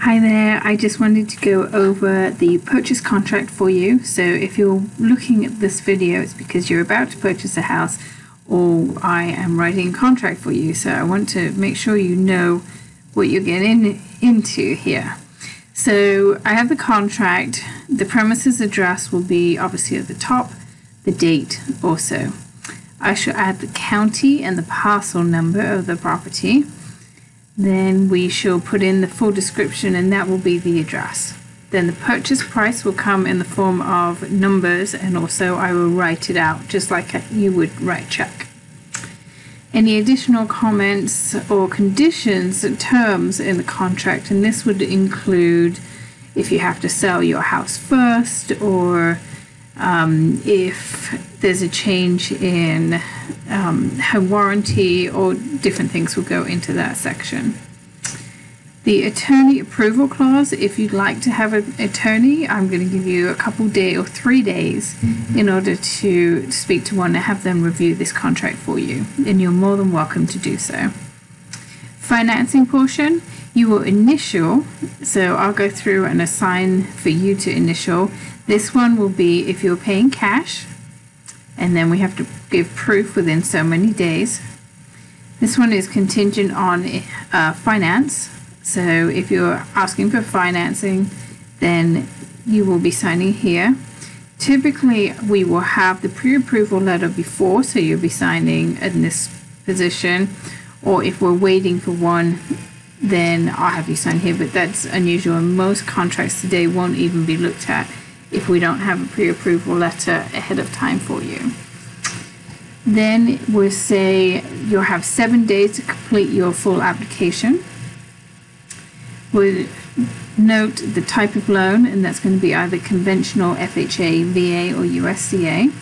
Hi there, I just wanted to go over the purchase contract for you. So if you're looking at this video, it's because you're about to purchase a house or I am writing a contract for you. So I want to make sure you know what you're getting into here. So I have the contract. The premises address will be obviously at the top, the date also. I shall add the county and the parcel number of the property. Then we shall put in the full description, and that will be the address. Then the purchase price will come in the form of numbers, and also I will write it out just like you would write a check. Any additional comments or conditions and terms in the contract, and this would include if you have to sell your house first, or if there's a change in home warranty, or different things will go into that section. The attorney approval clause, if you'd like to have an attorney, I'm going to give you a couple days or 3 days in order to speak to one and have them review this contract for you, and you're more than welcome to do so. Financing portion, you will initial, so I'll go through and assign for you to initial. This one will be if you're paying cash, and then we have to give proof within so many days. This one is contingent on finance. So if you're asking for financing, then you will be signing here. Typically, we will have the pre-approval letter before, so you'll be signing in this position. Or if we're waiting for one, then I'll have you sign here, but that's unusual. Most contracts today won't even be looked at if we don't have a pre-approval letter ahead of time for you. Then we'll say you'll have 7 days to complete your full application. We'll note the type of loan, and that's going to be either conventional, FHA, VA, or USDA.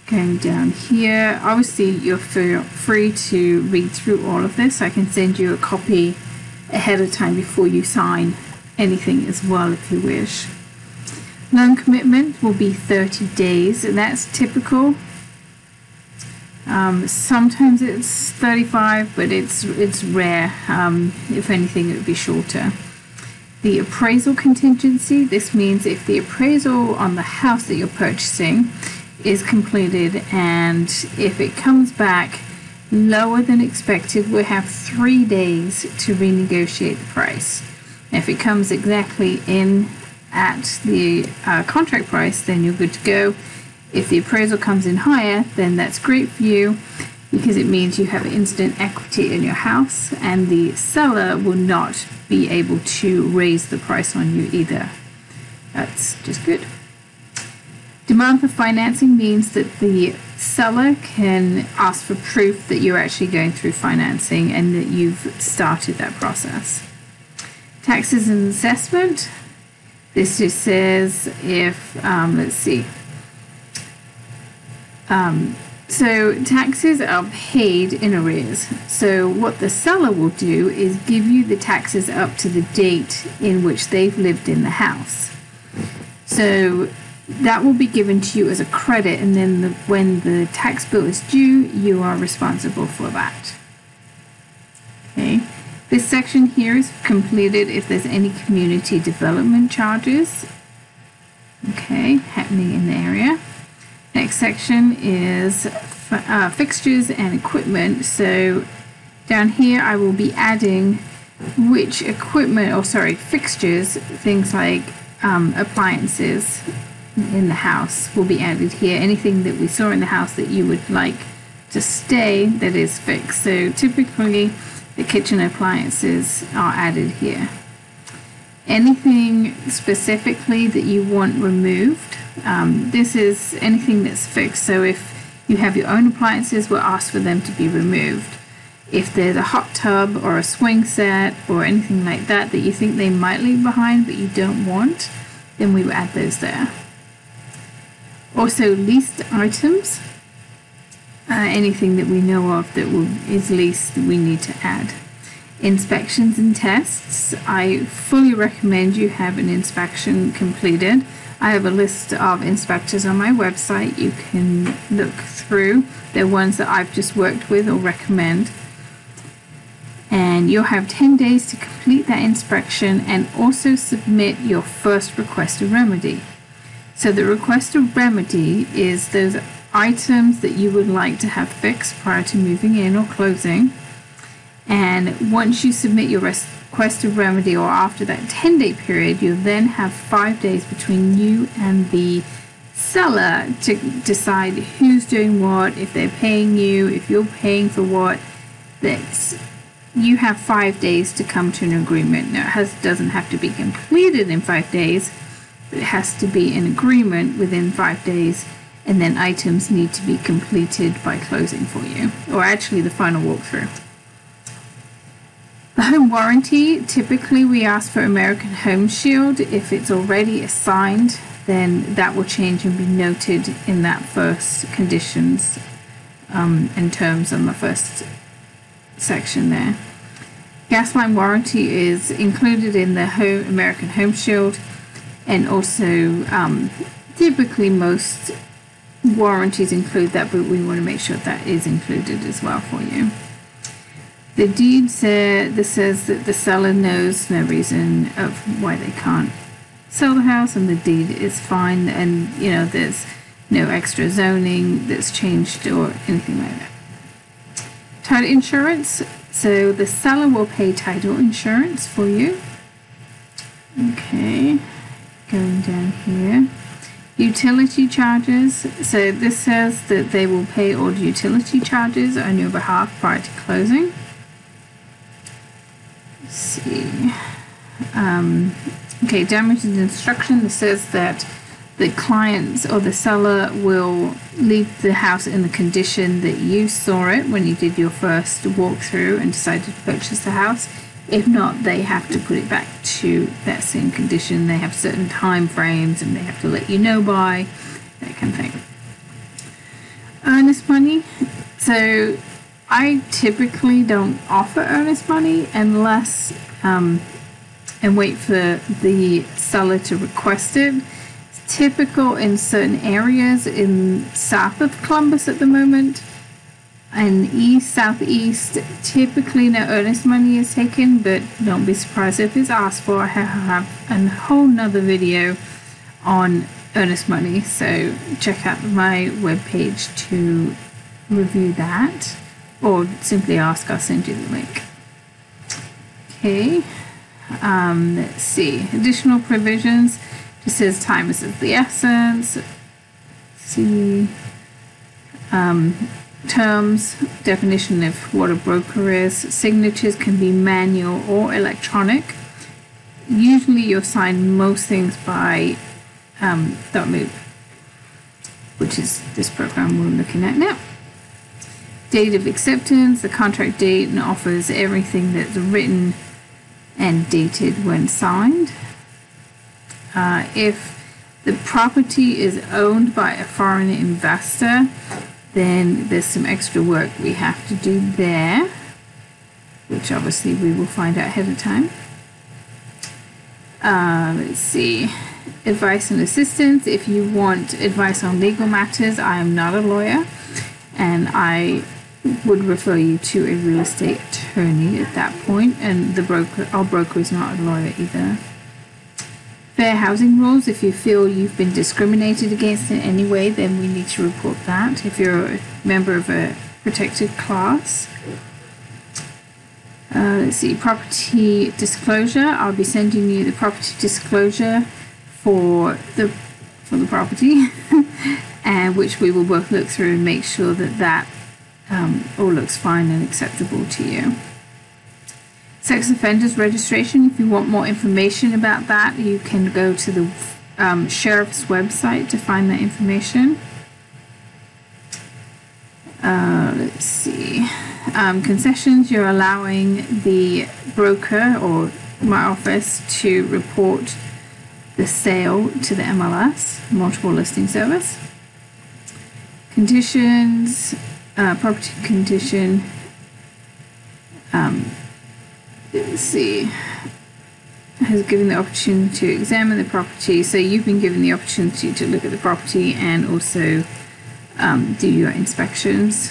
Going down here, obviously you're free to read through all of this. I can send you a copy ahead of time before you sign anything as well if you wish. Loan commitment will be 30 days, and that's typical. Sometimes it's 35, but it's rare. If anything, it would be shorter. The appraisal contingency, this means if the appraisal on the house that you're purchasing is completed, and if it comes back lower than expected, we'll have 3 days to renegotiate the price. If it comes exactly in at the contract price, then you're good to go. If the appraisal comes in higher, then that's great for you, because it means you have instant equity in your house, and the seller will not be able to raise the price on you either. That's just good. Demand for financing means that the seller can ask for proof that you're actually going through financing and that you've started that process. Taxes and assessment. This just says if, let's see. So taxes are paid in arrears. So what the seller will do is give you the taxes up to the date in which they've lived in the house. So that will be given to you as a credit, and then when the tax bill is due, you are responsible for that. Okay. This section here is completed if there's any community development charges, okay, happening in the area. Next section is fixtures and equipment. So down here I will be adding which equipment, or sorry, fixtures, things like appliances in the house will be added here. Anything that we saw in the house that you would like to stay that is fixed. So typically the kitchen appliances are added here. Anything specifically that you want removed, this is anything that's fixed. So if you have your own appliances, we'll ask for them to be removed. If there's a hot tub or a swing set or anything like that that you think they might leave behind but you don't want, then we will add those there. Also leased items, anything that we know of that is leased that we need to add. Inspections and tests, I fully recommend you have an inspection completed. I have a list of inspectors on my website you can look through. They're ones that I've just worked with or recommend. And and you'll have 10 days to complete that inspection and also submit your first request of remedy. So the request of remedy is those items that you would like to have fixed prior to moving in or closing. And once you submit your request of remedy, or after that 10-day period, you'll then have 5 days between you and the seller to decide who's doing what, if they're paying you, if you're paying for what. You have 5 days to come to an agreement. Now, it doesn't have to be completed in 5 days, but it has to be an agreement within 5 days, and then items need to be completed by closing for you, or actually the final walkthrough. The home warranty, typically we ask for American Home Shield. If it's already assigned, then that will change and be noted in that first conditions and terms on the first section there. Gas line warranty is included in the American Home Shield, and also typically most warranties include that, but we want to make sure that is included as well for you. The deed says that the seller knows no reason of why they can't sell the house, and the deed is fine, and there's no extra zoning that's changed or anything like that. Title insurance, so the seller will pay title insurance for you. Okay, going down here. Utility charges, so this says that they will pay all utility charges on your behalf prior to closing. Let's see. Okay, damage and destruction. This says that the client or the seller will leave the house in the condition that you saw it when you did your first walkthrough and decided to purchase the house. If not, they have to put it back to that same condition. They have certain time frames and they have to let you know by, that kind of thing. Earnest money. So I typically don't offer earnest money unless and wait for the seller to request it. It's typical in certain areas in south of Columbus at the moment, and southeast, typically no earnest money is taken, but don't be surprised if it's asked for. I have a whole nother video on earnest money, so check out my webpage to review that, or simply ask, I'll send you the link. Okay, let's see, additional provisions. It says time is of the essence. Let's see, terms, definition of what a broker is. Signatures can be manual or electronic. Usually you'll sign most things by .move, which is this program we're looking at now. Date of acceptance, the contract date, and offers everything that's written and dated when signed. If the property is owned by a foreign investor, then there's some extra work we have to do there, which obviously we will find out ahead of time. Let's see, advice and assistance. If you want advice on legal matters, I am not a lawyer, and I would refer you to a real estate attorney at that point, and our broker is not a lawyer either. Fair housing rules. If you feel you've been discriminated against in any way, then we need to report that if you're a member of a protected class. Let's see, property disclosure. I'll be sending you the property disclosure for the property, and which we will both look through and make sure that all looks fine and acceptable to you. Sex offenders registration. If you want more information about that, you can go to the sheriff's website to find that information. Let's see. Concessions. You're allowing the broker or my office to report the sale to the MLS, multiple listing service. Conditions. Property condition. Let's see, has given the opportunity to examine the property. So you've been given the opportunity to look at the property and also do your inspections.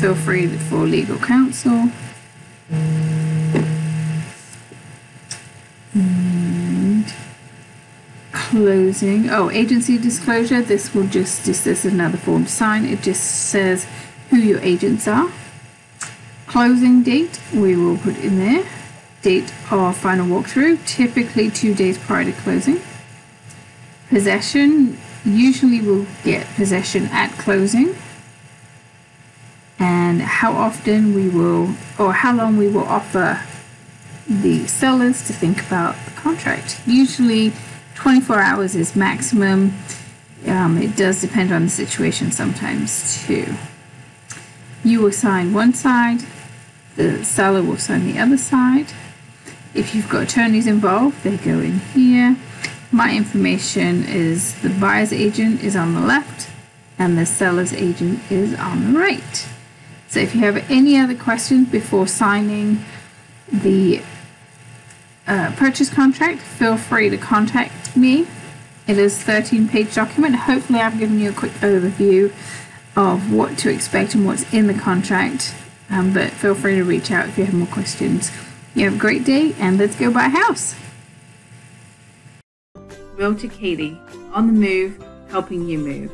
Feel free for legal counsel. closing. Oh, agency disclosure. This is another form to sign. It just says who your agents are. Closing date, we will put in there. Date of final walkthrough, typically 2 days prior to closing. Possession, usually we'll get possession at closing. And how often we will, or how long we will offer the sellers to think about the contract. Usually 24 hours is maximum. It does depend on the situation sometimes too. You will sign one side, the seller will sign the other side. If you've got attorneys involved, they go in here. My information is the buyer's agent is on the left and the seller's agent is on the right. So if you have any other questions before signing the purchase contract, feel free to contact me. It is a 13-page document. Hopefully I've given you a quick overview of what to expect and what's in the contract, but feel free to reach out if you have more questions. You have a great day, and let's go buy a house. Realtor Katy, on the move, helping you move.